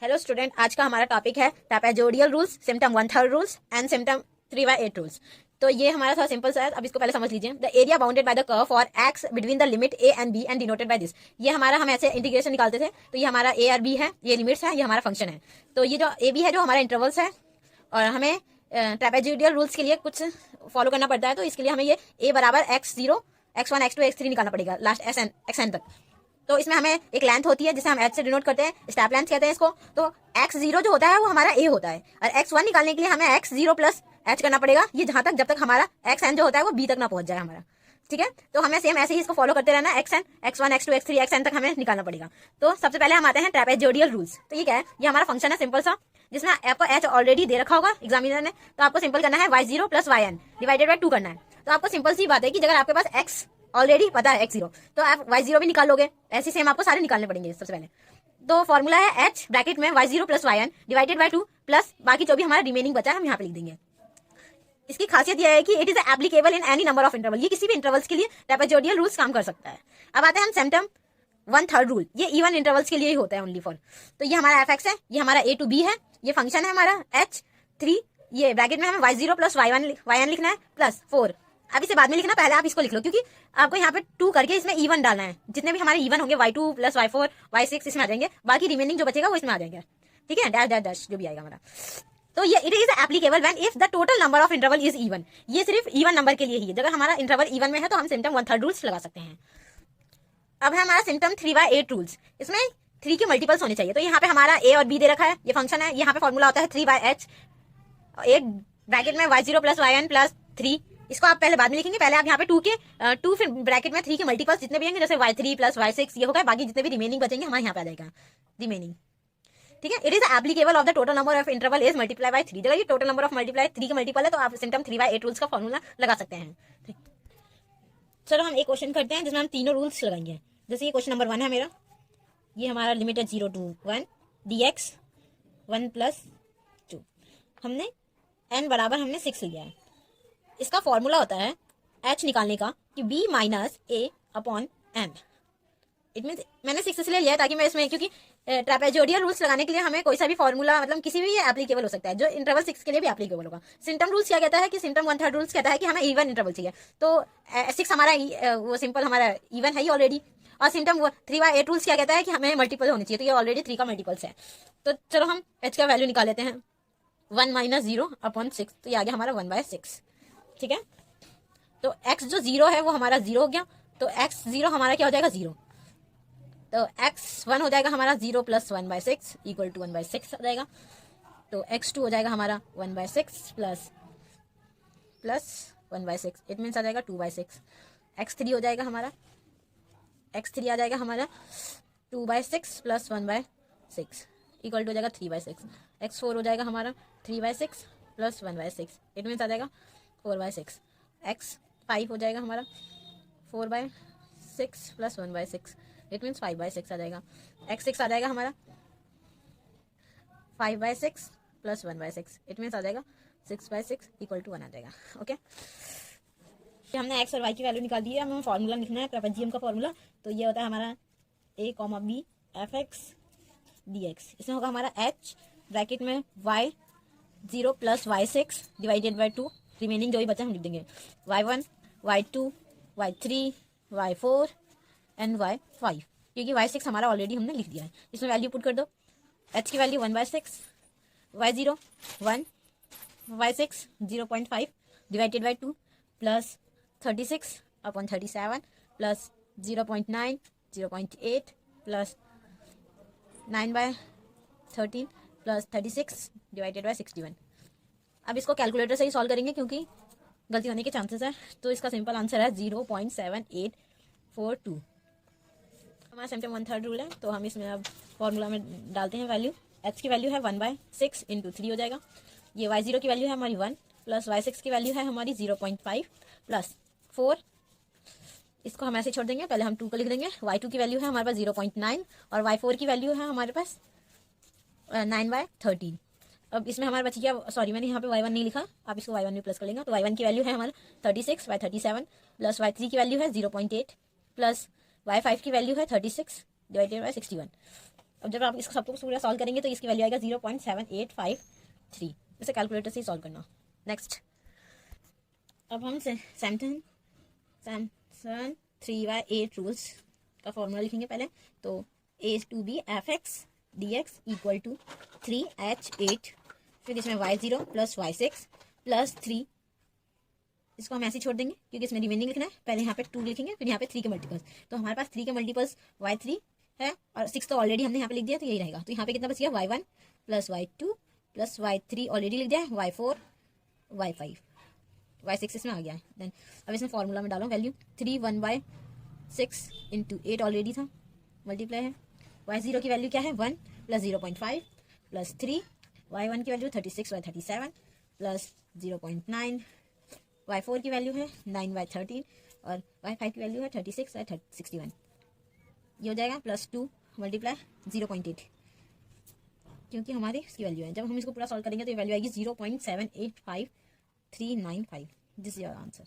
Hello student, आज का हमारा टॉपिक है trapezoidal rules, Simpson 1/3 rules and Simpson 3/8 rules. तो ये हमारा थोड़ा सिंपल सा है, अब इसको पहले समझ लीजिए। The area bounded by the curve for x between the limit a and b and denoted by this. ये हमारा, हम ऐसे इंटीग्रेशन निकालते थे, तो ये हमारा ए और बी है, ये लिमिट्स है, ये हमारा फंक्शन है। तो ये जो ए बी है जो हमारा इंटरवल्स है, और हमें ट्रापेजोइडल रूल्स के लिए कुछ फॉलो करना पड़ता है। तो इसके लिए हमें ये ए बराबर x0 x1 x2 x3 निकालना पड़ेगा लास्ट xn तक। तो इसमें हमें एक लेंथ होती है जिसे हम h से डिनोट करते हैं, स्टेप लेंथ कहते हैं इसको। तो x0 जो होता है वो हमारा a होता है, और x1 निकालने के लिए हमें x0 प्लस h करना पड़ेगा, ये जहां तक जब तक हमारा xn जो होता है वो b तक ना पहुंच जाए हमारा। ठीक है, तो हमें सेम ऐसे ही इसको फॉलो करते रहना, xn x1 x2 x3 xn तक हमें निकालना पड़ेगा। तो सबसे पहले हम आते हैं ट्रापेजोइडल रूल्स। तो ये क्या है, ये हमारा फंक्शन है सिंपल सा, जिसमें आपको h ऑलरेडी दे रखा होगा एग्जामिनर ने। तो आपको सिंपल करना है y0 plus yn divided by 2 करना है। तो आपको सिंपल सी बात है कि अगर आपके पास x ऑलरेडी पता है x0, तो आप y0 भी निकाल लोगे। ऐसे सेम आपको सारे निकालने पड़ेंगे। सबसे पहले तो फॉर्मूला है h ब्रैकेट में y0 plus yn divided by 2 plus बाकी जो भी हमारा रिमेनिंग बचा है हम यहाँ पे लिख देंगे। इसकी खासियत यह है कि it is applicable in any number of interval, ये किसी भी इंटरवल्स के लिए ट्रापेजोइडल रूल्स काम कर सकता है। अब आते हैं हम सिम्टम 1/3 रूल, ये इवन इंटरवल्स के लिए ही होता है ओनली फॉर। तो ये हमारा fx है, ये हमारा a to b है, ये फंक्शन है हमारा h3, ये ब्रैकेट में हमें y0 प्लस yn लिखना है प्लस 4। अब इसे बाद में लिखना, पहले आप इसको लिख लो, क्योंकि आपको यहाँ पे 2 करके इसमें इवन डालना है। जितने भी हमारे इवन होंगे y2 प्लस y4 y6 इसमें आ जाएंगे, बाकी रिमेनिंग जो बचेगा वो इसमें आ जाएंगे। ठीक है, डैश डैश डैश जो भी आएगा हमारा। तो ये it is applicable when if the total number of interval is even, ये सिर्फ इवन नंबर के लिए ही है। अगर हमारा इंटरवल इवन में है तो हम सिम्टम 1/3 रूल्स लगा सकते हैं। अब है हमारा सिम्टम 3/8 रूल्स, इसमें 3 के मल्टीपल्स होने चाहिए। तो यहाँ पे हमारा a और b दे रखा है, ये फंक्शन है, यहाँ पे फॉर्मूला होता है 3/h, एक ब्रैकेट में y0 प्लस yn प्लस 3। इसको आप पहले बाद में लिखेंगे, पहले आप यहाँ पे 2 फिर ब्रैकेट में 3 के मल्टीपल्स जितने भी होंगे, जैसे y3 प्लस y6 ये होगा, बाकी जितने भी रिमेनिंग बचेंगे हमारे यहाँ पे आ जाएगा रिमेनिंग। ठीक है, it is applicable of the total number of interval is multiply by 3। जगह ये टोटल नंबर ऑफ मल्टीप्लाई 3 के मल्टीपल है, तो आप सिम्टम 3/8 रूल्स का फॉर्मूला लगा सकते हैं। चलो हम एक क्वेश्चन करते हैं जिसमें हम तीनों रूल्स लगाएंगे। जैसे ये क्वेश्चन नंबर 1 है मेरा, ये हमारा लिमिट है 0 to 1 dx 1 प्लस 2, हमने n बराबर हमने 6 लिया है। इसका फॉर्मूला होता है h निकालने का कि b minus a upon m। It means मैंने 6 इसलिए लिया है ताकि मैं इसमें, क्योंकि ट्रापेजोइडल रूल्स लगाने के लिए हमें कोई सा भी फॉर्मूला, मतलब किसी भी ये एप्लीकेबल हो सकता है, जो इंटरवल 6 के लिए भी एप्लीकेबल होगा। सिम्टम रूल्स क्या कहता है कि सिम्टम 1/3 रूल्स कहता है कि हमें इवन इंटरवल चाहिए। तो 6 हमारा वो सिंपल हमारा इवन है ही ऑलरेडी, और सिम्टम 3/8 रूल्स क्या कहता है कि हमें मल्टीपल होनी चाहिए। तो ये ऑलरेडी 3 का मल्टीपल्स है। तो चलो हम h का वैल्यू निकाल लेते हैं, 1 माइनस 0 अपॉन 6, तो ये आ गया हमारा 1/6। ठीक है, तो x जो 0 है वो हमारा 0 हो गया, तो x0 हमारा क्या हो जाएगा 0। तो x1 हो जाएगा हमारा 0 प्लस 1/6 इक्वल टू 1/6 हो जाएगा। तो x2 हो जाएगा हमारा 1/6 प्लस 1/6, इट मीन्स आ जाएगा 2/6। x3 हो जाएगा हमारा, x3 आ जाएगा हमारा 2/6 प्लस 1/6 इक्वल टू हो जाएगा 3/6। x4 हो जाएगा हमारा 3/6 प्लस 1/6, इट मीन्स आ जाएगा 4/6। x5 हो जाएगा हमारा 4/6 प्लस 1/6, इट मीन्स 5/6 आ जाएगा। x6 आ जाएगा हमारा 5/6 प्लस 1/6, इट मीन्स आ जाएगा 6/6 इक्वल टू 1 आ जाएगा। ओके, हमने x और y की वैल्यू निकाल दी है। हमें फॉर्मूला लिखना है, ट्रापेजियम का फॉर्मूला। तो ये होता है हमारा a, b fx dx। इसमें होगा हमारा h ब्रैकेट में y0 plus y6 divided by 2, remaining जो भी बचा हम लिख देंगे y1 y2 y3 y4 and y5, क्योंकि y6 हमारा ऑलरेडी हमने लिख दिया है। इसमें वैल्यू पुट कर दो, h की value 1/6, y0 1, y6 0.5 divided by 2 plus 36 upon 37 plus 0.9 0.8 plus 9/13 plus 36 divided by 61। अब इसको कैलकुलेटर से ही सॉल्व करेंगे क्योंकि गलती होने के चांसेस है। तो इसका सिंपल आंसर है 0.7842। हमारा सिम्टम 1/3 रूल है, तो हम इसमें अब फॉर्मूला में डालते हैं वैल्यू। h की वैल्यू है 1/6 इंटू 3 हो जाएगा। ये y0 की वैल्यू है हमारी 1 प्लस y6 की वैल्यू है हमारी 0.5 प्लस 4, इसको हम ऐसे छोड़ देंगे, पहले हम 2 को लिख देंगे। y2 की वैल्यू है हमारे पास 0.9 और y4 की वैल्यू है हमारे पास 9/13। अब इसमें हमारे बच गया, सॉरी मैंने यहाँ पे y1 नहीं लिखा, आप इसको y1 में प्लस कर लेंगे। तो y1 की वैल्यू है हमारा 36/37 प्लस y3 की वैल्यू है 0.8 प्लस y5 की वैल्यू है 36 डिवाइडेड बाय 61। अब जब आप इसको सबको पूरा सॉल्व करेंगे तो इसकी वैल्यू आएगा 0.7853। इसे कैलकुलेटर से ही सॉल्व करना। नेक्स्ट, अब हम सैमसंग 3/8 रूल्स का फॉर्मूला लिखेंगे पहले। तो a to b fx dx equal to 3h8, फिर इसमें y0 प्लस y6 प्लस 3, इसको हम ऐसे छोड़ देंगे क्योंकि इसमें रिमेनिंग लिखना है। पहले यहाँ पे 2 लिखेंगे, फिर यहाँ पे 3 के मल्टीपल्स। तो हमारे पास 3 के मल्टीपल्स y3 है और 6 तो ऑलरेडी हमने यहाँ पे लिख दिया, तो यही रहेगा। तो यहाँ पे कितना बच गया, y1 plus y2 plus y3 already लिख दिया है, y4 y5 y6 इसमें आ गया है। देन अब इसमें फॉर्मूला में डालो वैल्यू, 3 1/6 इंटू 8 ऑलरेडी था, मल्टीप्लाई है। y0 की वैल्यू क्या है, 1 प्लस 0.5 प्लस 3, y1 की वैल्यू 36/37 प्लस 0.9, y4 की वैल्यू है 9/13 और y5 की वैल्यू है 36/61। ये हो जाएगा प्लस 2 मल्टीप्लाई 0.8, क्योंकि हमारी इसकी वैल्यू है। जब हम इसको पूरा सॉल्व करेंगे तो ये वैल्यू आएगी 0.785395। This is your answer.